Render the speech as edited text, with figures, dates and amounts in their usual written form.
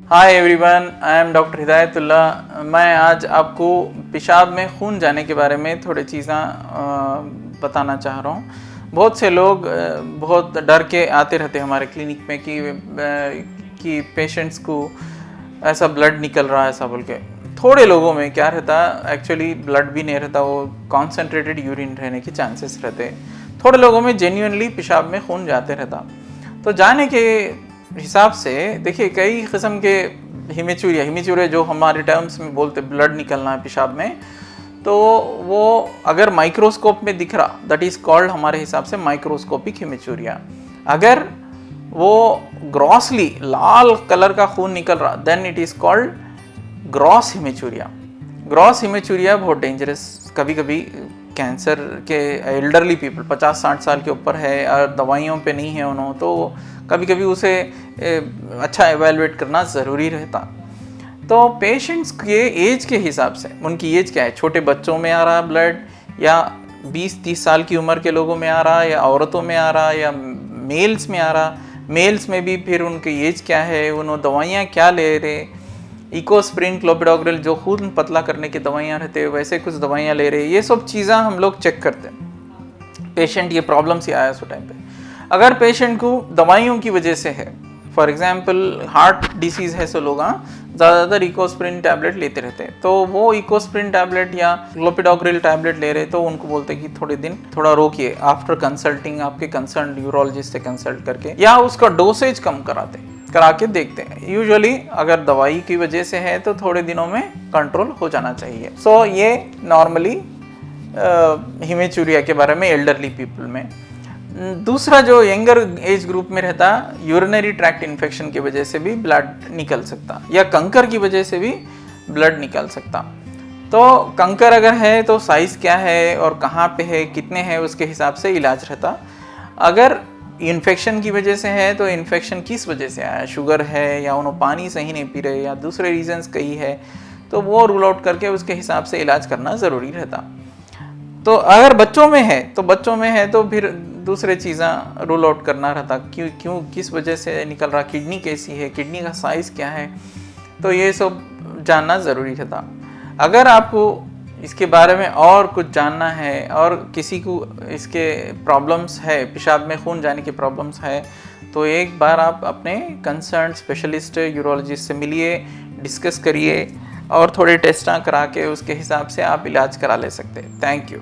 Hi everyone, I am doctor Hidayatullah. मैं आज आपको पेशाब में खून जाने के बारे में थोड़ी चीज़ें बताना चाह रहा हूँ। बहुत से लोग बहुत डर के आते रहते हैं हमारे क्लिनिक में कि पेशेंट्स को ऐसा ब्लड निकल रहा है ऐसा बोल के। थोड़े लोगों में क्या रहता है, एक्चुअली ब्लड भी नहीं रहता, वो कॉन्सेंट्रेटेड यूरिन रहने के चांसेस रहते। थोड़े लोगों में जेन्युइनली पेशाब में खून जाते रहता। तो जाने के हिसाब से देखिए कई किस्म के हिमेचूरिया जो हमारे टर्म्स में बोलते ब्लड निकलना है पेशाब में, तो वो अगर माइक्रोस्कोप में दिख रहा, दैट इज़ कॉल्ड हमारे हिसाब से माइक्रोस्कोपिक हिमेचूरिया। अगर वो ग्रॉसली लाल कलर का खून निकल रहा, then it is called gross haematuria. Gross haematuria बहुत डेंजरस, कभी कभी कैंसर के एल्डरली पीपल 50-60 साल के ऊपर है और दवाइयों पे नहीं है उन्होंने, तो कभी कभी उसे अच्छा एवेलुएट करना ज़रूरी रहता। तो पेशेंट्स के एज के हिसाब से, उनकी एज क्या है, छोटे बच्चों में आ रहा ब्लड या 20-30 साल की उम्र के लोगों में आ रहा, या औरतों में आ रहा, या मेल्स में आ रहा। मेल्स में भी फिर उनकी एज क्या है, उन्होंने दवाइयाँ क्या ले रहे, इकोस्प्रिन, क्लोपिडोग्रेल जो खून पतला करने की दवाइयाँ रहते हैं वैसे कुछ दवाइयाँ ले रहे, ये सब चीज़ें हम लोग चेक करते हैं। पेशेंट ये प्रॉब्लम से आया उस टाइम पे, अगर पेशेंट को दवाइयों की वजह से है, फॉर एग्जांपल हार्ट डिसीज़ है, सो लोग ज़्यादातर इकोस्प्रिन टैबलेट लेते रहते हैं, तो वो इकोस्प्रिन टैबलेट या क्लोपिडोग्रेल टैबलेट ले रहे, तो उनको बोलते हैं कि थोड़े दिन थोड़ा रोकिए, आफ्टर कंसल्टिंग आपके कंसर्न यूरोलॉजिस्ट से कंसल्ट करके, या उसका डोसेज कम करा के देखते हैं। यूजुअली अगर दवाई की वजह से है तो थोड़े दिनों में कंट्रोल हो जाना चाहिए। सो ये नॉर्मली हिमेचूरिया के बारे में एल्डरली पीपल में। दूसरा जो यंगर एज ग्रुप में रहता, यूरिनरी ट्रैक्ट इन्फेक्शन की वजह से भी ब्लड निकल सकता, या कंकर की वजह से भी ब्लड निकल सकता। तो कंकर अगर है तो साइज़ क्या है और कहाँ पे है, कितने हैं, उसके हिसाब से इलाज रहता। अगर इन्फेक्शन की वजह से है तो इन्फेक्शन किस वजह से आया, शुगर है या उन्होंने पानी सही नहीं पी रहे या दूसरे रीजंस कई है, तो वो रूल आउट करके उसके हिसाब से इलाज करना ज़रूरी रहता। तो अगर बच्चों में है तो फिर दूसरे चीज़ें रूल आउट करना रहता, क्यों किस वजह से निकल रहा, किडनी कैसी है, किडनी का साइज़ क्या है, तो ये सब जानना ज़रूरी रहता। अगर आपको इसके बारे में और कुछ जानना है और किसी को इसके प्रॉब्लम्स है, पेशाब में खून जाने की प्रॉब्लम्स है, तो एक बार आप अपने कंसर्न स्पेशलिस्ट यूरोलॉजिस्ट से मिलिए, डिस्कस करिए और थोड़े टेस्टां करा के उसके हिसाब से आप इलाज करा ले सकते हैं। Thank you.